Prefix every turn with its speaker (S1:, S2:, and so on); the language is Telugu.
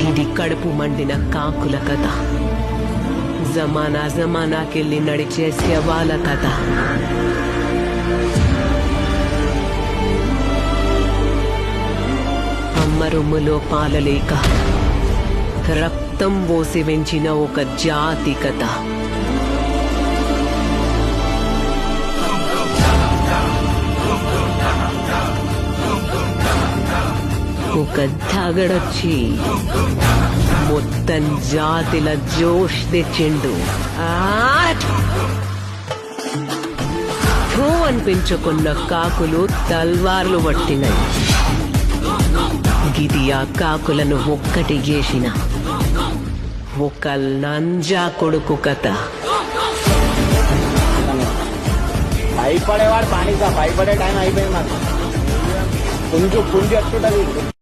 S1: ఇది కడుపు మండిన కాకుల కథ. జమానాకెళ్ళి నడిచే శవాల కథ. అమ్మ రొమ్ములో పాలలేక రక్తం పోసి వెంచిన ఒక జాతి కథ. ఒక దగడొచ్చి మొత్తం జాతిల జోష్ తెచ్చిండు. అనిపించుకున్న కాకులు తల్వార్లు పట్టినాయి. గిది ఆ కాకులను ఒక్కటి చేసిన ఒక నంజా కొడుకు కథ.
S2: భయపడేవాడు పానిక భయపడే టైం అయిపోయింది. నాకు పుంజు పుంజు ఎట్టుంటది.